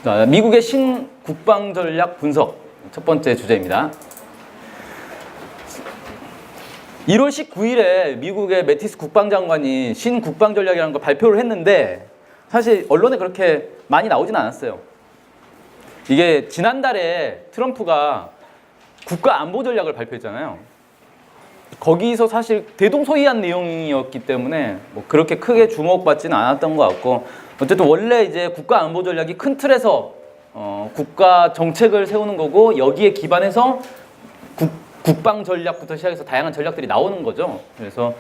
자, 미국의 신국방 전략 분석 첫 번째 주제입니다. 1월 19일에 미국의 매티스 국방장관이 신국방 전략이라는 걸 발표를 했는데 사실 언론에 그렇게 많이 나오진 않았어요. 이게 지난달에 트럼프가 국가 안보 전략을 발표했잖아요. 거기서 사실 대동소이한 내용이었기 때문에 뭐 그렇게 크게 주목받지는 않았던 것 같고, 어쨌든 원래 이제 국가 안보 전략이 큰 틀에서 국가 정책을 세우는 거고, 여기에 기반해서 국방 전략부터 시작해서 다양한 전략들이 나오는 거죠. 그래서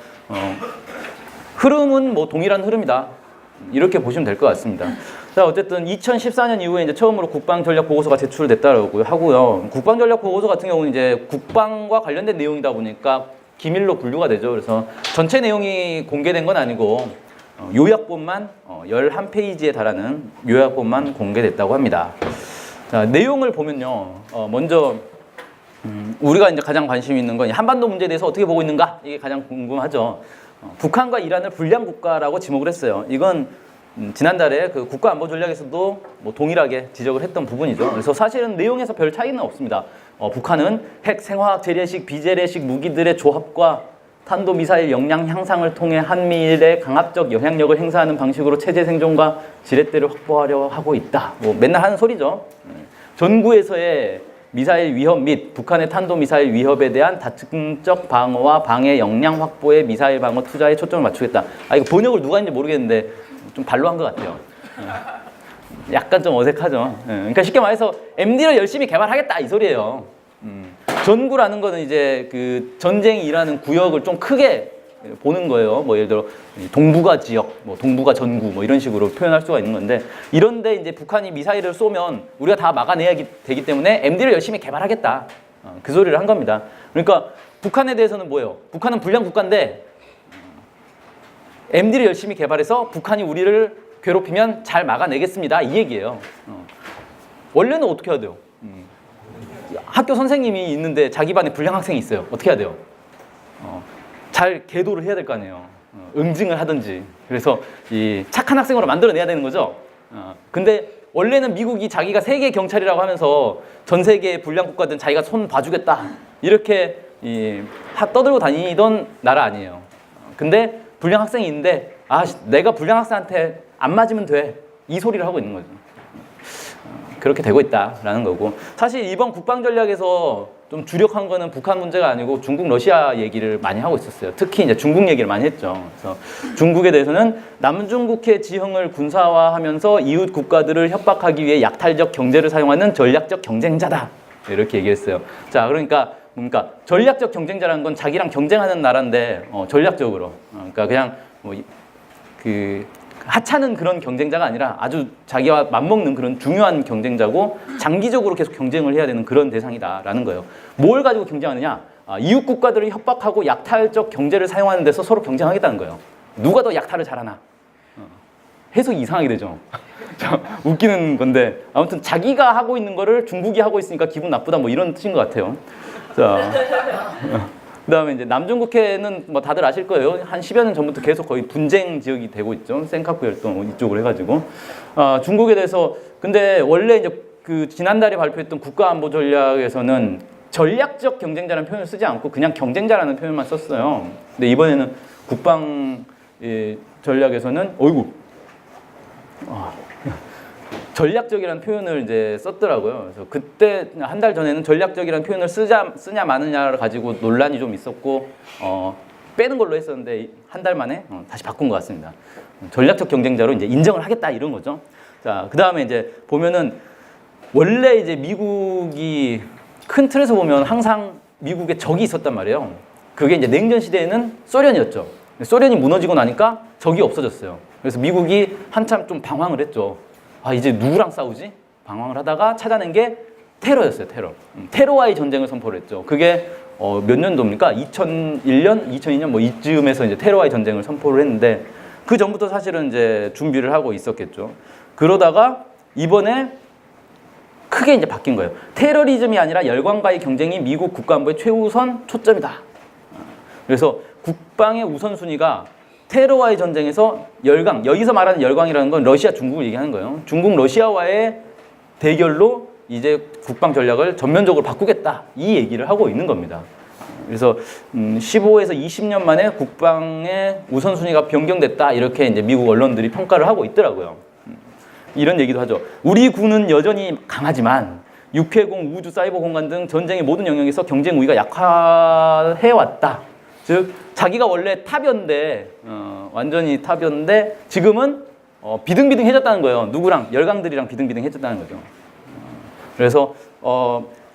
흐름은 뭐 동일한 흐름이다, 이렇게 보시면 될 것 같습니다. 자, 어쨌든 2014년 이후에 이제 처음으로 국방 전략 보고서가 제출됐다고 하고요. 국방 전략 보고서 같은 경우는 이제 국방과 관련된 내용이다 보니까 기밀로 분류가 되죠. 그래서 전체 내용이 공개된 건 아니고 요약본만 11페이지에 달하는 요약본만 공개됐다고 합니다. 자, 내용을 보면요. 먼저 우리가 이제 가장 관심 있는 건 한반도 문제에 대해서 어떻게 보고 있는가, 이게 가장 궁금하죠. 북한과 이란을 불량 국가라고 지목을 했어요. 이건 지난달에 그 국가 안보 전략에서도 뭐 동일하게 지적을 했던 부분이죠. 그래서 사실은 내용에서 별 차이는 없습니다. 북한은 핵, 생화학, 재래식, 비재래식 무기들의 조합과 탄도미사일 역량 향상을 통해 한미일의 강압적 영향력을 행사하는 방식으로 체제 생존과 지렛대를 확보하려 하고 있다. 뭐 맨날 하는 소리죠. 전구에서의 미사일 위협 및 북한의 탄도미사일 위협에 대한 다층적 방어와 방해 역량 확보에 미사일 방어 투자에 초점을 맞추겠다. 이거 번역을 누가 했는지 모르겠는데 좀 발로 한 것 같아요. 약간 좀 어색하죠. 그러니까 쉽게 말해서 MD를 열심히 개발하겠다, 이 소리예요. 전구라는 거는 이제 그 전쟁이 일하는 구역을 좀 크게 보는 거예요. 뭐 예를 들어 동북아 지역, 뭐 동북아 전구, 뭐 이런 식으로 표현할 수가 있는 건데, 이런데 이제 북한이 미사일을 쏘면 우리가 다 막아내야 되기 때문에 MD를 열심히 개발하겠다, 그 소리를 한 겁니다. 그러니까 북한에 대해서는 뭐예요? 북한은 불량 국가인데 MD를 열심히 개발해서 북한이 우리를 괴롭히면 잘 막아내겠습니다, 이 얘기예요. 원래는 어떻게 해야 돼요? 학교 선생님이 있는데 자기 반에 불량 학생이 있어요. 어떻게 해야 돼요? 잘 계도를 해야 될 거 아니에요. 응징을 하든지. 그래서 이 착한 학생으로 만들어내야 되는 거죠. 근데 원래는 미국이 자기가 세계 경찰이라고 하면서 전 세계 불량 국가든 자기가 손 봐주겠다, 이렇게 떠들고 다니던 나라 아니에요. 근데 불량 학생이 있는데 내가 불량 학생한테 안 맞으면 돼, 이 소리를 하고 있는 거죠. 그렇게 되고 있다라는 거고, 사실 이번 국방 전략에서 좀 주력한 거는 북한 문제가 아니고 중국, 러시아 얘기를 많이 하고 있었어요. 특히 이제 중국 얘기를 많이 했죠. 그래서 중국에 대해서는 남중국해 지형을 군사화하면서 이웃 국가들을 협박하기 위해 약탈적 경제를 사용하는 전략적 경쟁자다, 이렇게 얘기했어요. 자, 그러니까 뭡니까? 전략적 경쟁자라는 건 자기랑 경쟁하는 나라인데 전략적으로, 그러니까 그냥 뭐 그 하찮은 그런 경쟁자가 아니라 아주 자기와 맞먹는 그런 중요한 경쟁자고, 장기적으로 계속 경쟁을 해야 되는 그런 대상이다라는 거예요. 뭘 가지고 경쟁하느냐? 이웃 국가들을 협박하고 약탈적 경제를 사용하는 데서 서로 경쟁하겠다는 거예요. 누가 더 약탈을 잘하나? 해석이 이상하게 되죠. 웃기는 건데, 아무튼 자기가 하고 있는 거를 중국이 하고 있으니까 기분 나쁘다, 뭐 이런 뜻인 것 같아요. 자, 그다음에 이제 남중국해는 뭐 다들 아실 거예요. 한 10여 년 전부터 계속 거의 분쟁 지역이 되고 있죠. 센카쿠 열동 이쪽으로 해가지고. 중국에 대해서 근데 원래 이제 그 지난달에 발표했던 국가안보 전략에서는 전략적 경쟁자라는 표현을 쓰지 않고 그냥 경쟁자라는 표현만 썼어요. 근데 이번에는 국방 전략에서는 전략적이라는 표현을 이제 썼더라고요. 그래서 그때 한 달 전에는 전략적이라는 표현을 쓰냐 마느냐를 가지고 논란이 좀 있었고 빼는 걸로 했었는데 한 달 만에 다시 바꾼 것 같습니다. 전략적 경쟁자로 이제 인정을 하겠다, 이런 거죠. 자, 그 다음에 이제 보면은 원래 이제 미국이 큰 틀에서 보면 항상 미국에 적이 있었단 말이에요. 그게 이제 냉전 시대에는 소련이었죠. 소련이 무너지고 나니까 적이 없어졌어요. 그래서 미국이 한참 좀 방황을 했죠. 이제 누구랑 싸우지? 방황을 하다가 찾아낸 게 테러였어요, 테러. 테러와의 전쟁을 선포를 했죠. 그게 몇 년도입니까? 2001년, 2002년 뭐 이쯤에서 이제 테러와의 전쟁을 선포를 했는데, 그 전부터 사실은 이제 준비를 하고 있었겠죠. 그러다가 이번에 크게 이제 바뀐 거예요. 테러리즘이 아니라 열강과의 경쟁이 미국 국가안보의 최우선 초점이다. 그래서 국방의 우선순위가 테러와의 전쟁에서 열강, 여기서 말하는 열강이라는 건 러시아, 중국을 얘기하는 거예요. 중국, 러시아와의 대결로 이제 국방 전략을 전면적으로 바꾸겠다 이 얘기를 하고 있는 겁니다. 그래서 15에서 20년 만에 국방의 우선순위가 변경됐다 이렇게 이제 미국 언론들이 평가를 하고 있더라고요. 이런 얘기도 하죠. 우리 군은 여전히 강하지만 육해공, 우주, 사이버 공간 등 전쟁의 모든 영역에서 경쟁 우위가 약화해 왔다. 즉 자기가 원래 탑이었는데 완전히 탑이었는데 지금은 비등비등해졌다는 거예요. 누구랑 열강들이랑 비등비등해졌다는 거죠. 그래서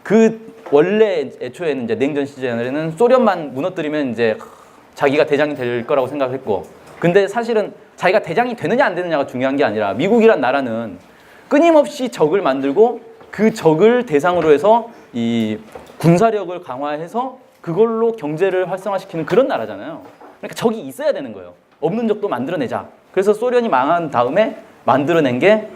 그 원래 애초에는 이제 냉전 시절에는 소련만 무너뜨리면 이제 자기가 대장이 될 거라고 생각했고, 근데 사실은 자기가 대장이 되느냐 안 되느냐가 중요한 게 아니라 미국이란 나라는 끊임없이 적을 만들고 그 적을 대상으로 해서 이 군사력을 강화해서 그걸로 경제를 활성화시키는 그런 나라잖아요. 그러니까 적이 있어야 되는 거예요. 없는 적도 만들어내자. 그래서 소련이 망한 다음에 만들어낸 게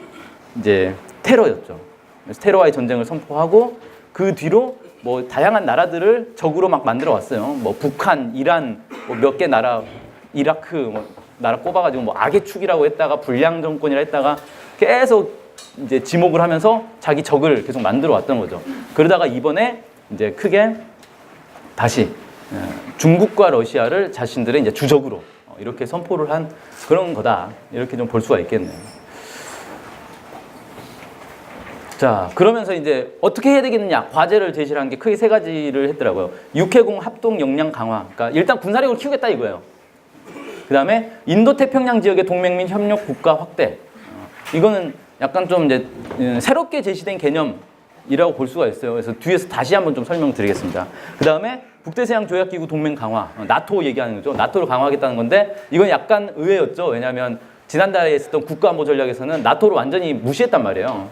이제 테러였죠. 그래서 테러와의 전쟁을 선포하고 그 뒤로 뭐 다양한 나라들을 적으로 막 만들어 왔어요. 뭐 북한, 이란, 뭐 몇 개 나라, 이라크 뭐 나라 꼽아가지고 뭐 악의 축이라고 했다가 불량 정권이라 했다가 계속 이제 지목을 하면서 자기 적을 계속 만들어 왔던 거죠. 그러다가 이번에 이제 크게 다시 중국과 러시아를 자신들의 이제 주적으로 이렇게 선포를 한 그런 거다. 이렇게 좀 볼 수가 있겠네요. 자, 그러면서 이제 어떻게 해야 되겠느냐 과제를 제시를 한 게 크게 세 가지를 했더라고요. 육해공 합동 역량 강화. 그러니까 일단 군사력을 키우겠다 이거예요. 그 다음에 인도태평양 지역의 동맹 및 협력 국가 확대. 이거는 약간 좀 이제 새롭게 제시된 개념이라고 볼 수가 있어요. 그래서 뒤에서 다시 한번 좀 설명드리겠습니다. 그 다음에 북대서양 조약기구 동맹 강화. 나토 얘기하는 거죠. 나토를 강화하겠다는 건데 이건 약간 의외였죠. 왜냐하면 지난달에 있었던 국가안보 전략에서는 나토를 완전히 무시했단 말이에요.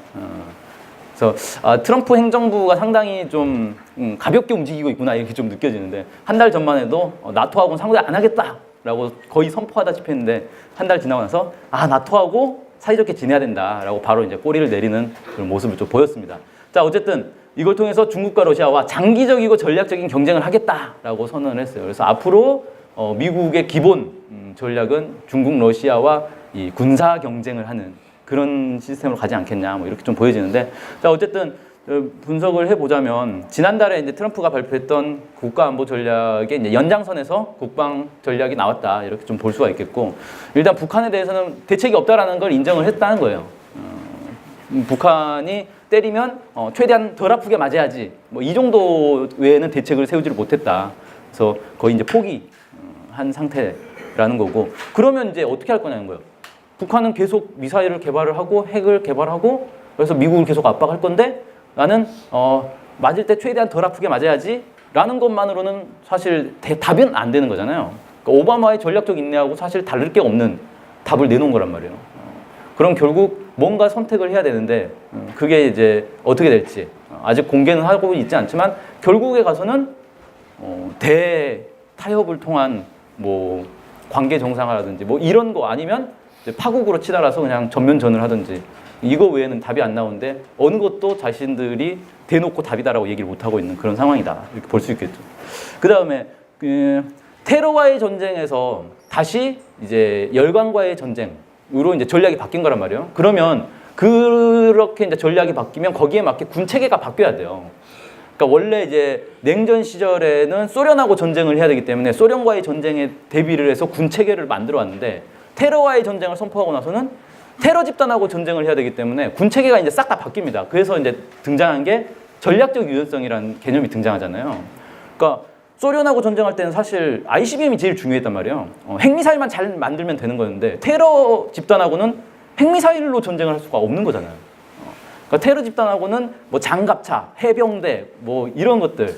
그래서 트럼프 행정부가 상당히 좀 가볍게 움직이고 있구나 이렇게 좀 느껴지는데 한 달 전만 해도 나토하고는 상대 안 하겠다라고 거의 선포하다시피 했는데 한 달 지나고 나서 나토하고 사이좋게 지내야 된다라고 바로 이제 꼬리를 내리는 그런 모습을 좀 보였습니다. 자, 어쨌든 이걸 통해서 중국과 러시아와 장기적이고 전략적인 경쟁을 하겠다라고 선언을 했어요. 그래서 앞으로 미국의 기본 전략은 중국, 러시아와 이 군사 경쟁을 하는 그런 시스템으로 가지 않겠냐, 뭐 이렇게 좀 보여지는데, 자, 어쨌든 분석을 해보자면 지난달에 이제 트럼프가 발표했던 국가안보 전략의 이제 연장선에서 국방 전략이 나왔다 이렇게 좀 볼 수가 있겠고, 일단 북한에 대해서는 대책이 없다라는 걸 인정을 했다는 거예요. 북한이 때리면 최대한 덜 아프게 맞아야지, 뭐 이 정도 외에는 대책을 세우지를 못했다. 그래서 거의 이제 포기한 상태라는 거고, 그러면 이제 어떻게 할 거냐는 거예요. 북한은 계속 미사일을 개발을 하고 핵을 개발하고 그래서 미국을 계속 압박할 건데 나는 맞을 때 최대한 덜 아프게 맞아야지 라는 것만으로는 사실 답은 안 되는 거잖아요. 그러니까 오바마의 전략적 인내하고 사실 다를 게 없는 답을 내놓은 거란 말이에요. 그럼 결국 뭔가 선택을 해야 되는데 그게 이제 어떻게 될지 아직 공개는 하고 있지 않지만 결국에 가서는 대타협을 통한 뭐 관계 정상화라든지 뭐 이런 거 아니면 파국으로 치달아서 그냥 전면전을 하든지 이거 외에는 답이 안 나오는데 어느 것도 자신들이 대놓고 답이다라고 얘기를 못하고 있는 그런 상황이다 이렇게 볼 수 있겠죠. 그 다음에 테러와의 전쟁에서 다시 이제 열강과의 전쟁으로 이제 전략이 바뀐 거란 말이에요. 그러면 그렇게 이제 전략이 바뀌면 거기에 맞게 군 체계가 바뀌어야 돼요. 그러니까 원래 이제 냉전 시절에는 소련하고 전쟁을 해야 되기 때문에 소련과의 전쟁에 대비를 해서 군 체계를 만들어 왔는데 테러와의 전쟁을 선포하고 나서는 테러 집단하고 전쟁을 해야 되기 때문에 군 체계가 이제 싹 다 바뀝니다. 그래서 이제 등장한 게 전략적 유연성이라는 개념이 등장하잖아요. 그러니까 소련하고 전쟁할 때는 사실 ICBM이 제일 중요했단 말이에요. 핵미사일만 잘 만들면 되는 거였는데 테러 집단하고는 핵미사일로 전쟁을 할 수가 없는 거잖아요. 그러니까 테러 집단하고는 뭐 장갑차, 해병대, 뭐 이런 것들,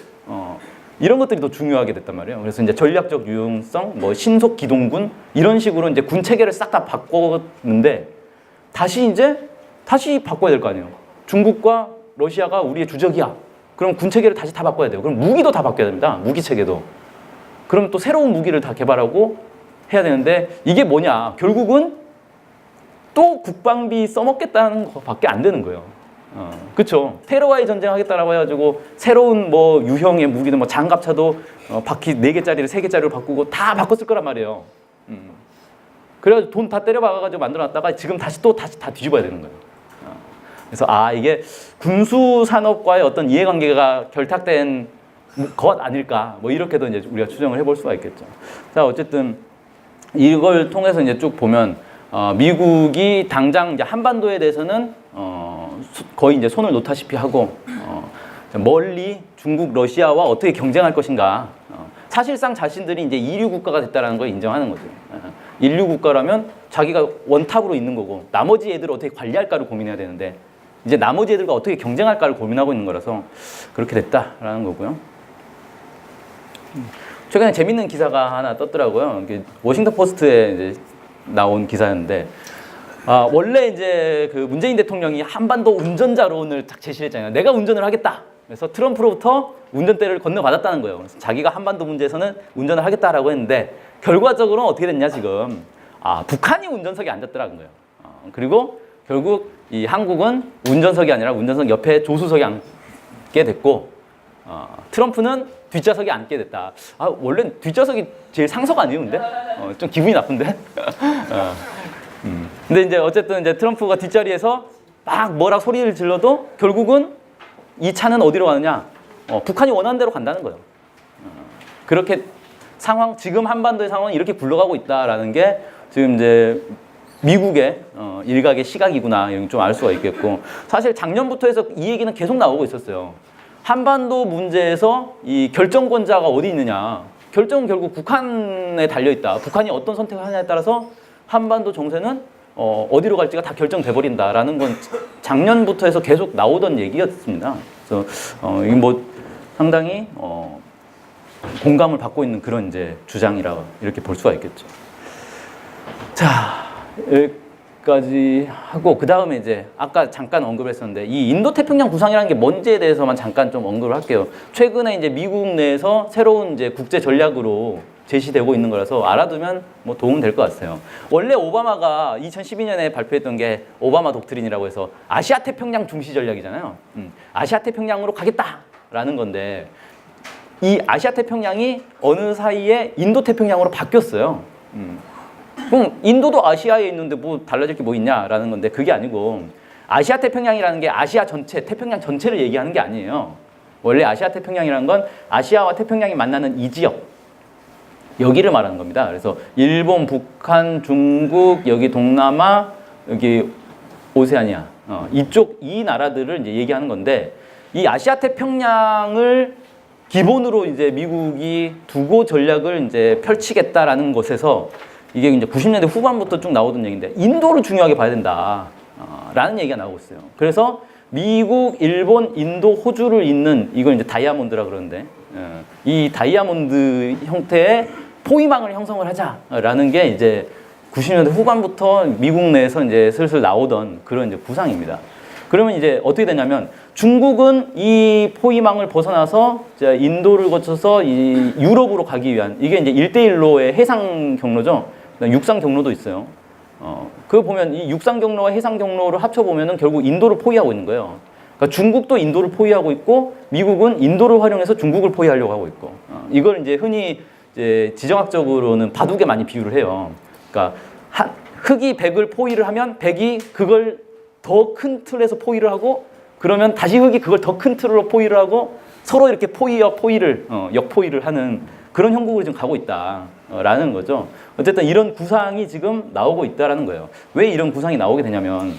이런 것들이 더 중요하게 됐단 말이에요. 그래서 이제 전략적 유용성, 뭐 신속 기동군 이런 식으로 이제 군 체계를 싹 다 바꿨는데 다시 바꿔야 될 거 아니에요. 중국과 러시아가 우리의 주적이야. 그럼 군 체계를 다시 다 바꿔야 돼요. 그럼 무기도 다 바꿔야 됩니다. 무기 체계도. 그럼 또 새로운 무기를 다 개발하고 해야 되는데 이게 뭐냐? 결국은 또 국방비 써먹겠다는 것밖에 안 되는 거예요. 그렇죠. 테러와의 전쟁하겠다라고 해가지고 새로운 뭐 유형의 무기들, 뭐 장갑차도 바퀴 4개짜리를 3개짜리로 바꾸고 다 바꿨을 거란 말이에요. 그래가지고 돈 다 때려박아가지고 만들어놨다가 지금 다시 다 뒤집어야 되는 거예요. 그래서 이게 군수 산업과의 어떤 이해관계가 결탁된 것 아닐까, 뭐 이렇게도 이제 우리가 추정을 해볼 수가 있겠죠. 자, 어쨌든 이걸 통해서 이제 쭉 보면 미국이 당장 이제 한반도에 대해서는 거의 이제 손을 놓다시피 하고 멀리 중국, 러시아와 어떻게 경쟁할 것인가. 사실상 자신들이 이제 이류 국가가 됐다라는 걸 인정하는 거죠. 인류 국가라면 자기가 원탑으로 있는 거고 나머지 애들을 어떻게 관리할까를 고민해야 되는데 이제 나머지 애들과 어떻게 경쟁할까를 고민하고 있는 거라서 그렇게 됐다라는 거고요. 최근에 재밌는 기사가 하나 떴더라고요. 워싱턴 포스트에 이제 나온 기사였는데 원래 이제 그 문재인 대통령이 한반도 운전자론을 딱 제시를 했잖아요. 내가 운전을 하겠다. 그래서 트럼프로부터 운전대를 건너받았다는 거예요. 그래서 자기가 한반도 문제에서는 운전을 하겠다라고 했는데 결과적으로 어떻게 됐냐 지금 북한이 운전석에 앉았더라는 거예요. 그리고 결국 이 한국은 운전석이 아니라 운전석 옆에 조수석에 앉게 됐고 트럼프는 뒷좌석에 앉게 됐다. 원래 뒷좌석이 제일 상석 아니에요, 근데? 좀 기분이 나쁜데? 근데 이제 어쨌든 이제 트럼프가 뒷자리에서 막 뭐라 소리를 질러도 결국은 이 차는 어디로 가느냐? 북한이 원하는 대로 간다는 거예요. 그렇게 지금 한반도의 상황이 이렇게 굴러가고 있다라는 게 지금 이제 미국의 일각의 시각이구나, 이런 좀 알 수가 있겠고, 사실 작년부터 해서 이 얘기는 계속 나오고 있었어요. 한반도 문제에서 이 결정권자가 어디 있느냐. 결정은 결국 북한에 달려있다. 북한이 어떤 선택을 하냐에 따라서 한반도 정세는 어디로 갈지가 다 결정돼 버린다라는 건 작년부터 해서 계속 나오던 얘기였습니다. 그래서 이게 뭐 상당히 공감을 받고 있는 그런 이제 주장이라 이렇게 볼 수가 있겠죠. 자, 여기까지 하고 그 다음에 이제 아까 잠깐 언급했었는데 이 인도 태평양 구상이라는 게 뭔지에 대해서만 잠깐 좀 언급을 할게요. 최근에 이제 미국 내에서 새로운 이제 국제 전략으로 제시되고 있는 거라서 알아두면 뭐 도움 될 것 같아요. 원래 오바마가 2012년에 발표했던 게 오바마 독트린이라고 해서 아시아 태평양 중시 전략이잖아요. 아시아 태평양으로 가겠다라는 건데 이 아시아 태평양이 어느 사이에 인도 태평양으로 바뀌었어요. 그럼 인도도 아시아에 있는데 뭐 달라질 게 뭐 있냐라는 건데 그게 아니고 아시아 태평양이라는 게 아시아 전체, 태평양 전체를 얘기하는 게 아니에요. 원래 아시아 태평양이라는 건 아시아와 태평양이 만나는 이 지역, 여기를 말하는 겁니다. 그래서 일본, 북한, 중국, 여기 동남아, 여기 오세아니아, 이쪽 이 나라들을 이제 얘기하는 건데 이 아시아 태평양을 기본으로 이제 미국이 두고 전략을 이제 펼치겠다라는 것에서 이게 이제 90년대 후반부터 쭉 나오던 얘기인데 인도를 중요하게 봐야 된다 라는 얘기가 나오고 있어요. 그래서 미국, 일본, 인도, 호주를 잇는 이걸 이제 다이아몬드라 그러는데 이 다이아몬드 형태의 포위망을 형성을 하자라는 게 이제 90년대 후반부터 미국 내에서 이제 슬슬 나오던 그런 이제 구상입니다. 그러면 이제 어떻게 되냐면 중국은 이 포위망을 벗어나서 인도를 거쳐서 이 유럽으로 가기 위한 이게 이제 1대1로의 해상 경로죠. 육상 경로도 있어요. 그거 보면 이 육상 경로와 해상 경로를 합쳐보면은 결국 인도를 포위하고 있는 거예요. 그러니까 중국도 인도를 포위하고 있고 미국은 인도를 활용해서 중국을 포위하려고 하고 있고 이걸 이제 흔히 이제 지정학적으로는 바둑에 많이 비유를 해요. 그러니까 흑이 백을 포위를 하면 백이 그걸 더 큰 틀에서 포위를 하고 그러면 다시 흑이 그걸 더 큰 틀로 포위를 하고 서로 이렇게 포위와 포위를 역포위를 하는 그런 형국으로 지금 가고 있다라는 거죠. 어쨌든 이런 구상이 지금 나오고 있다라는 거예요. 왜 이런 구상이 나오게 되냐면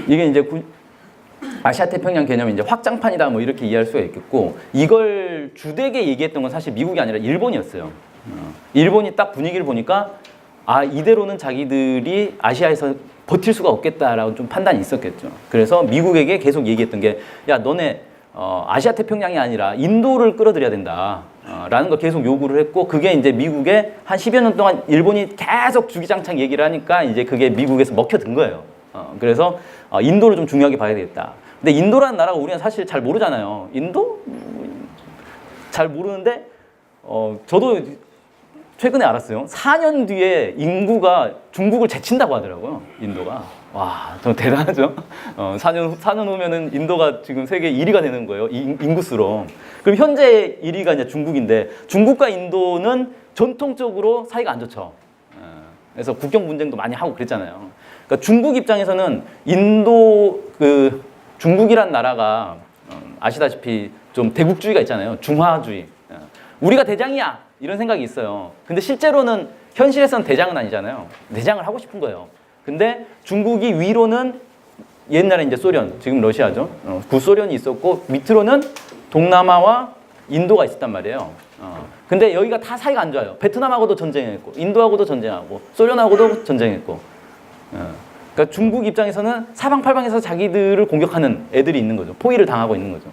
이게 이제 아시아 태평양 개념이 이제 확장판이다 뭐 이렇게 이해할 수가 있겠고 이걸 주되게 얘기했던 건 사실 미국이 아니라 일본이었어요. 일본이 딱 분위기를 보니까 이대로는 자기들이 아시아에서 버틸 수가 없겠다라고 좀 판단이 있었겠죠. 그래서 미국에게 계속 얘기했던 게 야 너네 아시아 태평양이 아니라 인도를 끌어들여야 된다 라는 걸 계속 요구를 했고 그게 이제 미국에 한 10여 년 동안 일본이 계속 주기장창 얘기를 하니까 이제 그게 미국에서 먹혀든 거예요. 그래서 인도를 좀 중요하게 봐야 되겠다. 근데 인도라는 나라가 우리가 사실 잘 모르잖아요. 인도? 잘 모르는데 저도 최근에 알았어요. 4년 뒤에 인구가 중국을 제친다고 하더라고요. 인도가. 와, 좀 대단하죠? 4년 후면은 인도가 지금 세계 1위가 되는 거예요. 인구수로. 그럼 현재 1위가 이제 중국인데 중국과 인도는 전통적으로 사이가 안 좋죠. 그래서 국경 분쟁도 많이 하고 그랬잖아요. 그러니까 중국 입장에서는 인도 중국이란 나라가 아시다시피 좀 대국주의가 있잖아요. 중화주의. 우리가 대장이야 이런 생각이 있어요. 근데 실제로는 현실에서는 대장은 아니잖아요. 대장을 하고 싶은 거예요. 근데 중국이 위로는 옛날에 이제 소련, 지금 러시아죠. 구소련이 있었고 밑으로는 동남아와 인도가 있었단 말이에요. 근데 여기가 다 사이가 안 좋아요. 베트남하고도 전쟁했고, 인도하고도 전쟁하고, 소련하고도 전쟁했고. 그러니까 중국 입장에서는 사방팔방에서 자기들을 공격하는 애들이 있는 거죠. 포위를 당하고 있는 거죠.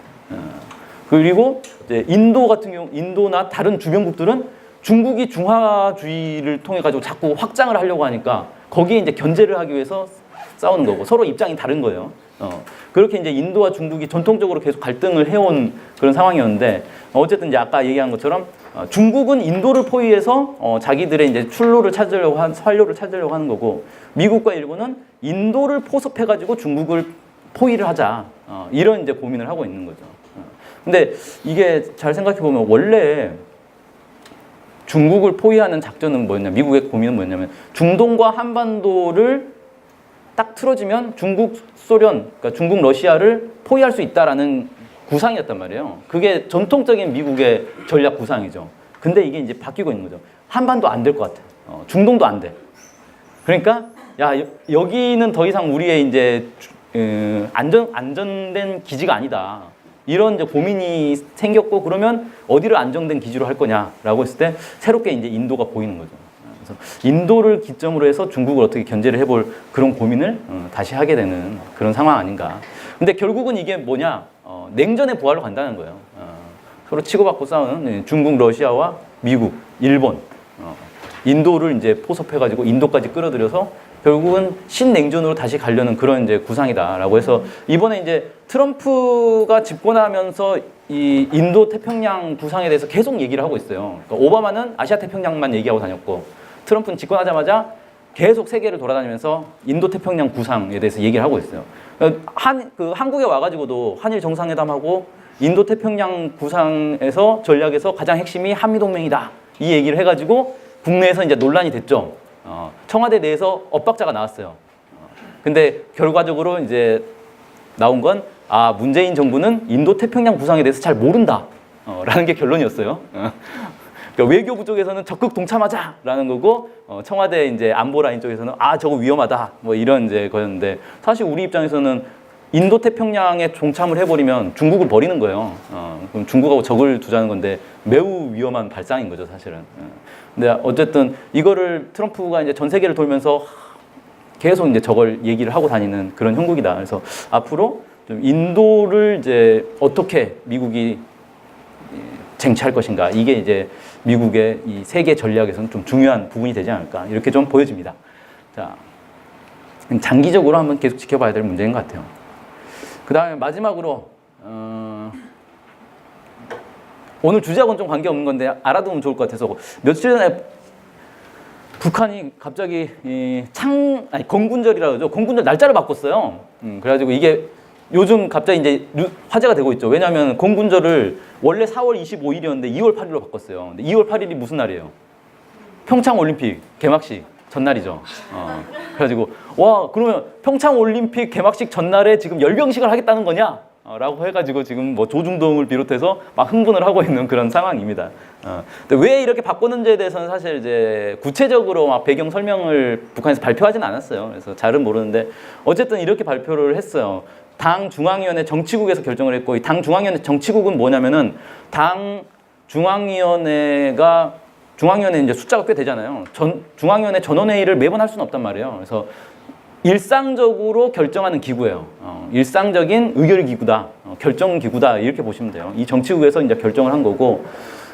그리고 이제 인도 같은 경우, 인도나 다른 주변국들은 중국이 중화주의를 통해 가지고 자꾸 확장을 하려고 하니까 거기에 이제 견제를 하기 위해서 싸우는 거고 서로 입장이 다른 거예요. 그렇게 이제 인도와 중국이 전통적으로 계속 갈등을 해온 그런 상황이었는데 어쨌든 이제 아까 얘기한 것처럼 중국은 인도를 포위해서 자기들의 이제 활로를 찾으려고 하는 거고 미국과 일본은 인도를 포섭해가지고 중국을 포위를 하자 이런 이제 고민을 하고 있는 거죠. 근데 이게 잘 생각해 보면 원래 중국을 포위하는 작전은 뭐였냐? 미국의 고민은 뭐였냐면 중동과 한반도를 딱 틀어지면 중국, 소련, 그러니까 중국, 러시아를 포위할 수 있다라는 구상이었단 말이에요. 그게 전통적인 미국의 전략 구상이죠. 근데 이게 이제 바뀌고 있는 거죠. 한반도 안 될 것 같아. 중동도 안 돼. 그러니까 야 여기는 더 이상 우리의 이제 안전된 기지가 아니다. 이런 이제 고민이 생겼고 그러면 어디를 안정된 기지로 할 거냐라고 했을 때 새롭게 이제 인도가 보이는 거죠. 그래서 인도를 기점으로 해서 중국을 어떻게 견제를 해볼 그런 고민을 다시 하게 되는 그런 상황 아닌가. 근데 결국은 이게 뭐냐? 냉전의 부활로 간다는 거예요. 서로 치고받고 싸우는 중국, 러시아와 미국, 일본, 인도를 이제 포섭해가지고 인도까지 끌어들여서 결국은 신냉전으로 다시 가려는 그런 이제 구상이다라고 해서 이번에 이제 트럼프가 집권하면서 이 인도 태평양 구상에 대해서 계속 얘기를 하고 있어요. 그러니까 오바마는 아시아 태평양만 얘기하고 다녔고 트럼프는 집권하자마자 계속 세계를 돌아다니면서 인도 태평양 구상에 대해서 얘기를 하고 있어요. 한국에 와가지고도 한일 정상회담하고 인도 태평양 구상에서 전략에서 가장 핵심이 한미 동맹이다 이 얘기를 해가지고 국내에서 이제 논란이 됐죠. 청와대 내에서 엇박자가 나왔어요. 근데 결과적으로 이제 나온 건 문재인 정부는 인도 태평양 구상에 대해서 잘 모른다 라는 게 결론이었어요. 그러니까 외교부 쪽에서는 적극 동참하자라는 거고 청와대 이제 안보 라인 쪽에서는 저거 위험하다 뭐 이런 이제 거였는데 사실 우리 입장에서는 인도 태평양에 동참을 해버리면 중국을 버리는 거예요. 그럼 중국하고 적을 두자는 건데 매우 위험한 발상인 거죠, 사실은. 근데 어쨌든 이거를 트럼프가 이제 전 세계를 돌면서 계속 이제 저걸 얘기를 하고 다니는 그런 형국이다. 그래서 앞으로 좀 인도를 이제 어떻게 미국이 쟁취할 것인가 이게 이제 미국의 이 세계 전략에서는 좀 중요한 부분이 되지 않을까 이렇게 좀 보여집니다. 자, 장기적으로 한번 계속 지켜봐야 될 문제인 것 같아요. 그 다음에 마지막으로 오늘 주제하고는 좀 관계없는 건데 알아두면 좋을 것 같아서 며칠 전에 북한이 갑자기 건군절이라고 그러죠. 건군절 날짜를 바꿨어요. 그래가지고 이게 요즘 갑자기 이제 화제가 되고 있죠. 왜냐하면 건군절을 원래 4월 25일이었는데 2월 8일로 바꿨어요. 근데 2월 8일이 무슨 날이에요? 평창 올림픽 개막식 전날이죠. 그래가지고 그러면 평창 올림픽 개막식 전날에 지금 열병식을 하겠다는 거냐? 라고 해가지고 지금 뭐 조중동을 비롯해서 막 흥분을 하고 있는 그런 상황입니다. 근데 왜 이렇게 바꿨는지에 대해서는 사실 이제 구체적으로 막 배경 설명을 북한에서 발표하지는 않았어요. 그래서 잘은 모르는데 어쨌든 이렇게 발표를 했어요. 당 중앙위원회 정치국에서 결정을 했고 이 당 중앙위원회 정치국은 뭐냐면은 당 중앙위원회 이제 숫자가 꽤 되잖아요. 중앙위원회 전원회의를 매번 할 수는 없단 말이에요. 그래서 일상적으로 결정하는 기구예요. 일상적인 의결 기구다, 결정 기구다 이렇게 보시면 돼요. 이 정치국에서 이제 결정을 한 거고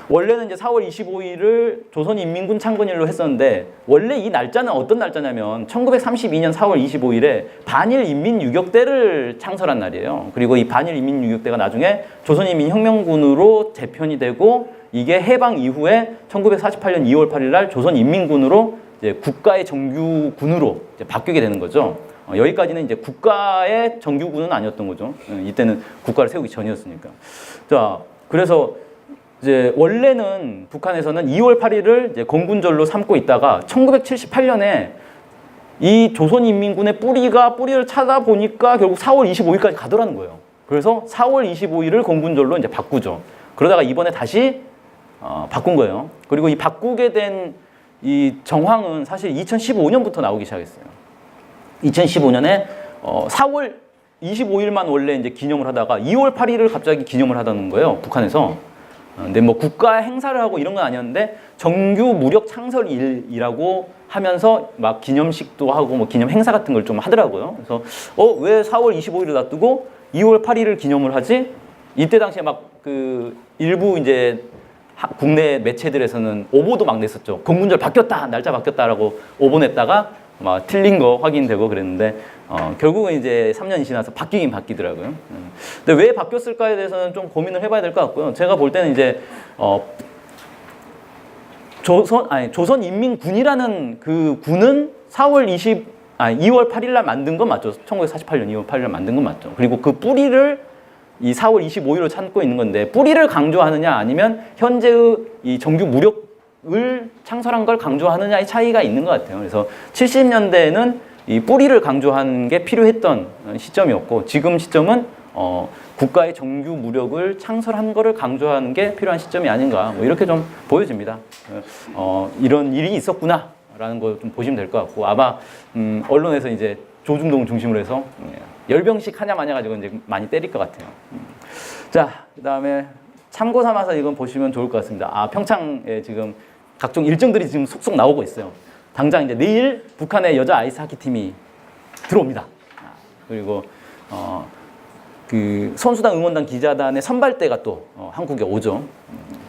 원래는 이제 4월 25일을 조선인민군 창건일로 했었는데 원래 이 날짜는 어떤 날짜냐면 1932년 4월 25일에 반일인민유격대를 창설한 날이에요. 그리고 이 반일인민유격대가 나중에 조선인민혁명군으로 재편이 되고 이게 해방 이후에 1948년 2월 8일 날 조선인민군으로 이제 국가의 정규군으로 이제 바뀌게 되는 거죠. 여기까지는 이제 국가의 정규군은 아니었던 거죠. 이때는 국가를 세우기 전이었으니까. 자, 그래서 이제 원래는 북한에서는 2월 8일을 이제 건군절로 삼고 있다가 1978년에 이 조선인민군의 뿌리를 찾아보니까 결국 4월 25일까지 가더라는 거예요. 그래서 4월 25일을 공군절로 이제 바꾸죠. 그러다가 이번에 다시 바꾼 거예요. 그리고 이 바꾸게 된 이 정황은 사실 2015년부터 나오기 시작했어요. 2015년에 4월 25일만 원래 이제 기념을 하다가 2월 8일을 갑자기 기념을 하다는 거예요. 북한에서. 근데 뭐 국가 행사를 하고 이런 건 아니었는데 정규 무력 창설일이라고 하면서 막 기념식도 하고 뭐 기념 행사 같은 걸 좀 하더라고요. 그래서 왜 4월 25일을 놔두고 2월 8일을 기념을 하지? 이때 당시에 막 그 일부 이제 국내 매체들에서는 오보도 막 냈었죠. 공군절 바뀌었다, 날짜 바뀌었다라고 오보 냈다가 막 틀린 거 확인되고 그랬는데 결국은 이제 3년이 지나서 바뀌긴 바뀌더라고요. 근데 왜 바뀌었을까에 대해서는 좀 고민을 해봐야 될 것 같고요. 제가 볼 때는 이제 조선인민군이라는 그 군은 2월 8일 날 만든 건 맞죠. 1948년 2월 8일 날 만든 건 맞죠. 그리고 그 뿌리를 이 4월 25일로 찾고 있는 건데 뿌리를 강조하느냐 아니면 현재의 이 정규 무력을 창설한 걸 강조하느냐의 차이가 있는 것 같아요. 그래서 70년대에는 이 뿌리를 강조하는 게 필요했던 시점이었고 지금 시점은 국가의 정규 무력을 창설한 거를 강조하는 게 필요한 시점이 아닌가 뭐 이렇게 좀 보여집니다. 이런 일이 있었구나라는 걸 좀 보시면 될 것 같고 아마 언론에서 이제 조중동 중심으로 해서 열병식 하냐 마냐 가지고 이제 많이 때릴 것 같아요. 자, 그다음에 참고 삼아서 이건 보시면 좋을 것 같습니다. 평창에 지금 각종 일정들이 지금 속속 나오고 있어요. 당장 이제 내일 북한의 여자 아이스 하키 팀이 들어옵니다. 그리고 그 선수단 응원단 기자단의 선발대가 또 한국에 오죠.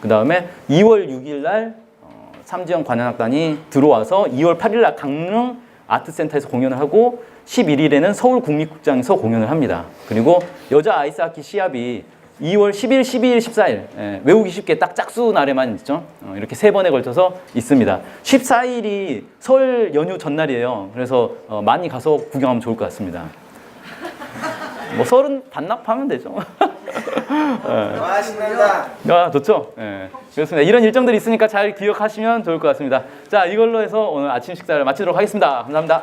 그다음에 2월 6일 날 삼지연 관현악단이 들어와서 2월 8일 날 강릉 아트센터에서 공연을 하고 11일에는 서울 국립극장에서 공연을 합니다. 그리고 여자 아이스하키 시합이 2월 10일, 12일, 14일 외우기 쉽게 딱 짝수 날에만 있죠. 이렇게 3번에 걸쳐서 있습니다. 14일이 설 연휴 전날이에요. 그래서 많이 가서 구경하면 좋을 것 같습니다. 뭐 설은 반납하면 되죠. 와, 신난다. 좋죠. 그렇습니다. 이런 일정들이 있으니까 잘 기억하시면 좋을 것 같습니다. 자, 이걸로 해서 오늘 아침 식사를 마치도록 하겠습니다. 감사합니다.